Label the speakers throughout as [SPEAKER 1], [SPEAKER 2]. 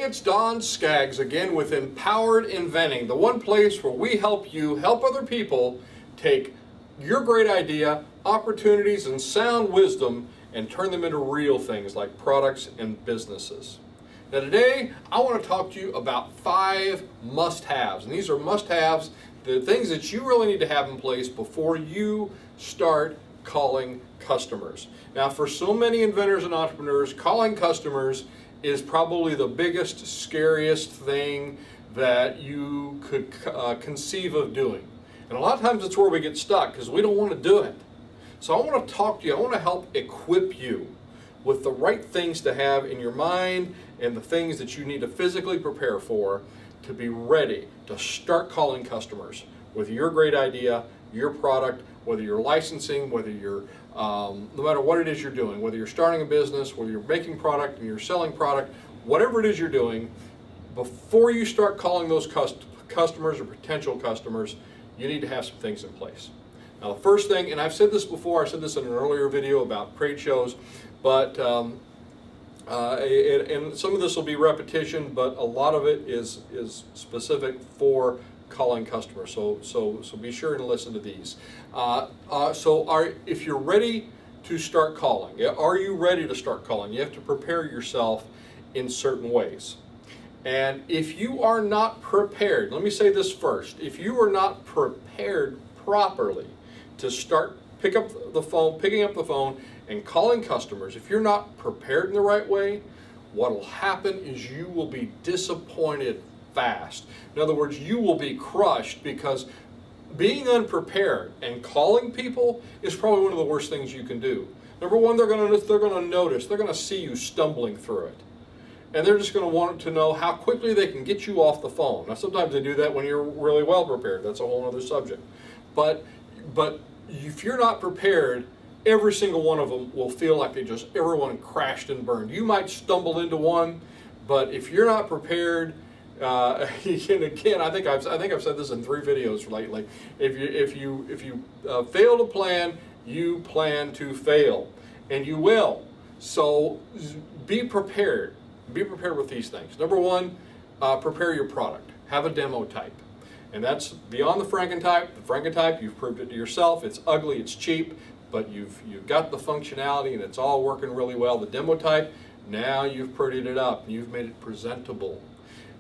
[SPEAKER 1] it's Don Skaggs again with Empowered Inventing, the one place where we help you help other people take your great idea, opportunities, and sound wisdom and turn them into real things like products and businesses. Now today, I want to talk to you about 5 must-haves, and these are must-haves, the things that you really need to have in place before you start calling customers. Now for so many inventors and entrepreneurs, calling customers is probably the biggest, scariest thing that you could conceive of doing. And a lot of times it's where we get stuck because we don't want to do it. So I want to talk to you, I want to help equip you with the right things to have in your mind and the things that you need to physically prepare for to be ready to start calling customers with your great idea, your product, whether you're licensing, whether you're, no matter what it is you're doing, whether you're starting a business, whether you're making product and you're selling product, whatever it is you're doing, before you start calling those customers or potential customers, you need to have some things in place. Now the first thing, and I've said this before, I said this in an earlier video about trade shows, but and some of this will be repetition, but a lot of it is specific for calling customers. So be sure and listen to these. If you're ready to start calling, are you ready to start calling? You have to prepare yourself in certain ways. And if you are not prepared, let me say this first, if you are not prepared properly to start picking up the phone and calling customers, if you're not prepared in the right way, what will happen is you will be disappointed fast. In other words, you will be crushed because being unprepared and calling people is probably one of the worst things you can do. Number one, they're going to notice, they're going to see you stumbling through it. And they're just going to want to know how quickly they can get you off the phone. Now sometimes they do that when you're really well prepared. That's a whole other subject. But if you're not prepared, every single one of them will feel like everyone crashed and burned. You might stumble into one, but if you're not prepared, and again, I think I've said this in 3 videos lately. If you fail to plan, you plan to fail, and you will. So be prepared. Be prepared with these things. Number one, prepare your product. Have a demo type. And that's beyond the Frankentype. The Frankentype, you've proved it to yourself. It's ugly, it's cheap, but you've got the functionality and it's all working really well. The demo type, now you've prettied it up. You've made it presentable.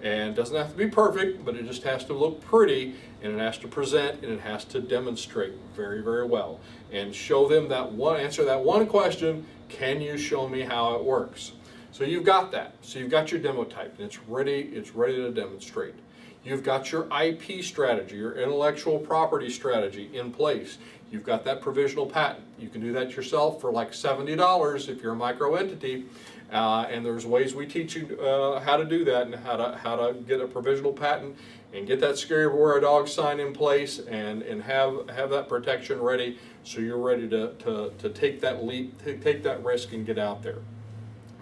[SPEAKER 1] And it doesn't have to be perfect, but it just has to look pretty, and it has to present, and it has to demonstrate very, very well. And show them answer that one question, can you show me how it works? So you've got that. So you've got your demo type, and it's ready to demonstrate. You've got your IP strategy, your intellectual property strategy in place. You've got that provisional patent. You can do that yourself for like $70 if you're a micro entity. And there's ways we teach you how to do that and how to get a provisional patent and get that scary everywhere a dog sign in place and have that protection ready so you're ready to take that leap, take that risk and get out there.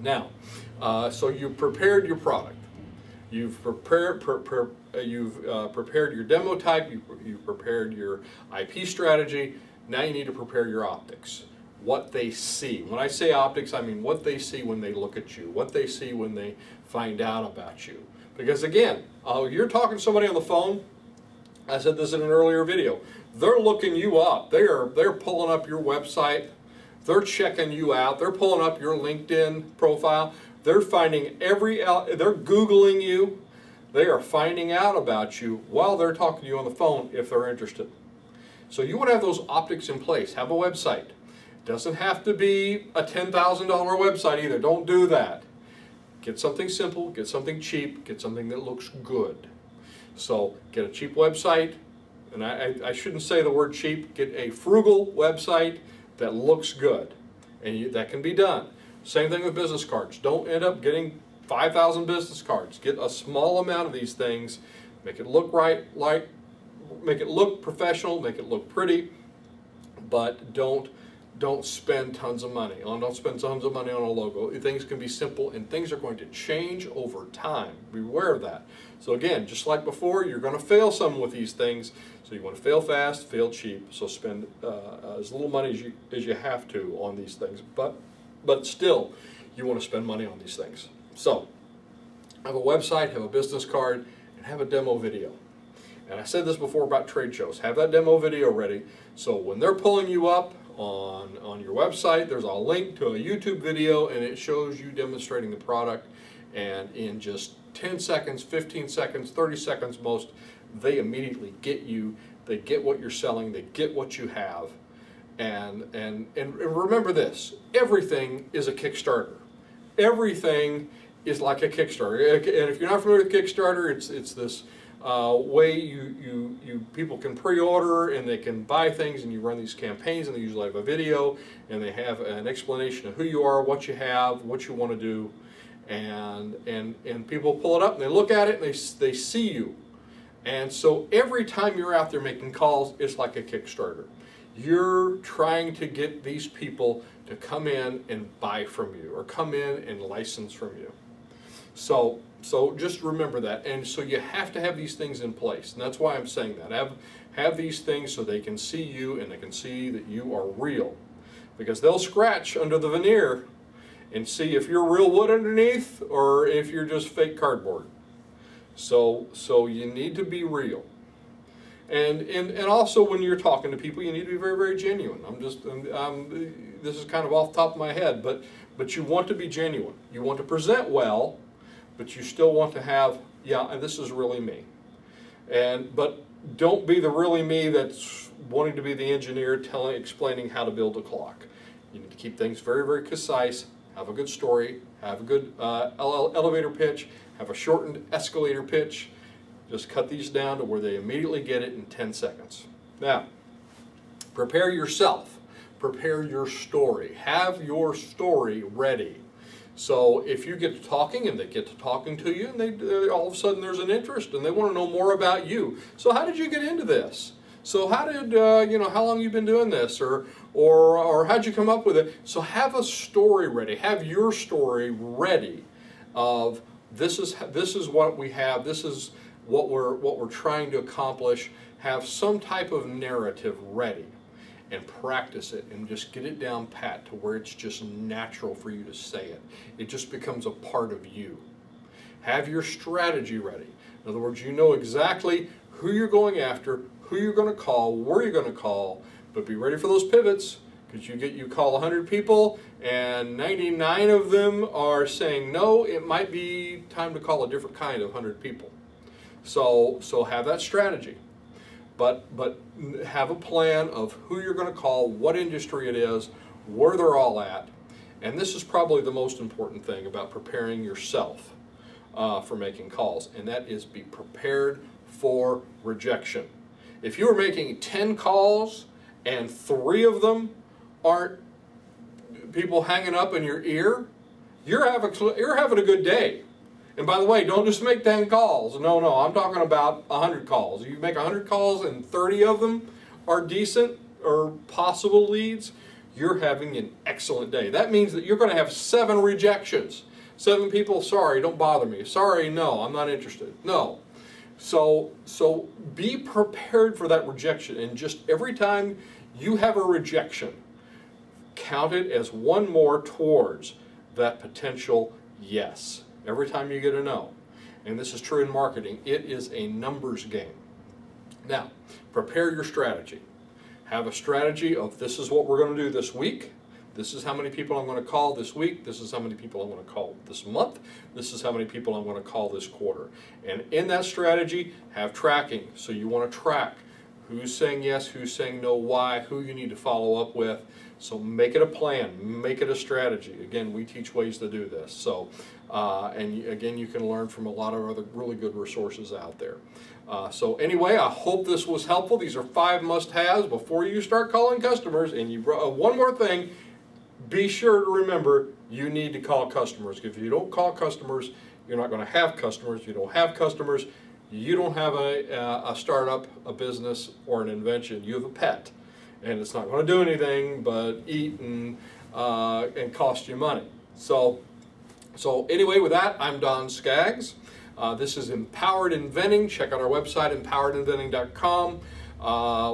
[SPEAKER 1] Now, so you've prepared your product. You've prepared your demo type, you've prepared your IP strategy. Now you need to prepare your optics. What they see. When I say optics, I mean what they see when they look at you, what they see when they find out about you. Because again, you're talking to somebody on the phone, I said this in an earlier video, they're looking you up, they're pulling up your website, they're checking you out, they're pulling up your LinkedIn profile, they're finding they're Googling you, they are finding out about you while they're talking to you on the phone if they're interested. So you want to have those optics in place, have a website. Doesn't have to be a $10,000 website either. Don't do that. Get something simple, get something cheap, get something that looks good. So get a cheap website, and I shouldn't say the word cheap, get a frugal website that looks good, and that can be done. Same thing with business cards. Don't end up getting 5,000 business cards. Get a small amount of these things, make it look right, make it look professional, make it look pretty, but don't spend tons of money. Don't spend tons of money on a logo. Things can be simple and things are going to change over time. Be aware of that. So again, just like before, you're going to fail some with these things. So you want to fail fast, fail cheap. So spend as little money as you have to on these things. But still, you want to spend money on these things. So have a website, have a business card, and have a demo video. And I said this before about trade shows. Have that demo video ready, so when they're pulling you up on your website, there's a link to a YouTube video, and it shows you demonstrating the product. And in just 10 seconds, 15 seconds, 30 seconds most, they immediately get you. They get what you're selling. They get what you have. And remember this, everything is a Kickstarter. Everything is like a Kickstarter. And if you're not familiar with Kickstarter, it's this way you people can pre-order and they can buy things, and you run these campaigns, and they usually have a video, and they have an explanation of who you are, what you have, what you want to do, and people pull it up and they look at it and they see you. And so every time you're out there making calls, it's like a Kickstarter. You're trying to get these people to come in and buy from you, or come in and license from you. So just remember that. And so you have to have these things in place. And that's why I'm saying that. Have these things so they can see you and they can see that you are real. Because they'll scratch under the veneer and see if you're real wood underneath or if you're just fake cardboard. So you need to be real. And also when you're talking to people, you need to be very, very genuine. This is kind of off the top of my head, but you want to be genuine. You want to present well, but you still want to have, yeah, this is really me. But don't be the really me that's wanting to be the engineer explaining how to build a clock. You need to keep things very, very concise, have a good story, have a good elevator pitch, have a shortened escalator pitch. Just cut these down to where they immediately get it in 10 seconds. Now, prepare yourself. Prepare your story. Have your story ready. So if you get to talking and they get to talking to you, and they all of a sudden there's an interest and they want to know more about you. So how did you get into this? So how did how long you been doing this, or how'd you come up with it? So have a story ready. Have your story ready. Of this is what we have. This is what we're trying to accomplish. Have some type of narrative ready. And practice it and just get it down pat to where it's just natural for you to say it. It just becomes a part of you. Have your strategy ready. In other words, you know exactly who you're going after, who you're going to call, where you're going to call, but be ready for those pivots, because you call 100 people and 99 of them are saying no. It might be time to call a different kind of 100 people. So have that strategy. But have a plan of who you're going to call, what industry it is, where they're all at. And this is probably the most important thing about preparing yourself for making calls, and that is be prepared for rejection. If you are making 10 calls and 3 of them aren't people hanging up in your ear, you're having a good day. And by the way, don't just make 10 calls. No, I'm talking about 100 calls. You make 100 calls and 30 of them are decent or possible leads, you're having an excellent day. That means that you're going to have 7 rejections. 7 people, sorry, don't bother me. Sorry, no, I'm not interested. No. So be prepared for that rejection. And just every time you have a rejection, count it as one more towards that potential yes. Every time you get a no. And this is true in marketing. It is a numbers game. Now, prepare your strategy. Have a strategy of this is what we're going to do this week. This is how many people I'm going to call this week. This is how many people I'm going to call this month. This is how many people I'm going to call this quarter. And in that strategy, have tracking. So you want to track who's saying yes, who's saying no, why, who you need to follow up with. So make it a plan, make it a strategy. Again, we teach ways to do this. So, again, you can learn from a lot of other really good resources out there. So anyway, I hope this was helpful. These are 5 must-haves before you start calling customers. And one more thing, be sure to remember you need to call customers. If you don't call customers, you're not going to have customers. If you don't have customers, you don't have a startup, a business, or an invention. You have a pet. And it's not going to do anything but eat and cost you money. So anyway, with that, I'm Don Skaggs. This is Empowered Inventing. Check out our website, empoweredinventing.com.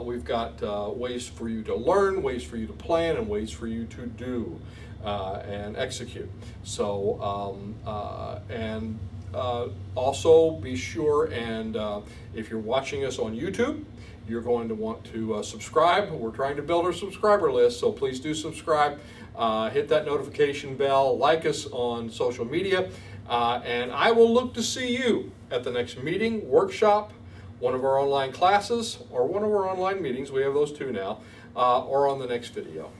[SPEAKER 1] We've got ways for you to learn, ways for you to plan, and ways for you to do and execute. So, and Also be sure and if you're watching us on YouTube, you're going to want to subscribe. We're trying to build our subscriber list, so please do subscribe. Hit that notification bell, like us on social media, and I will look to see you at the next meeting, workshop, one of our online classes, or one of our online meetings. We have those too now, or on the next video.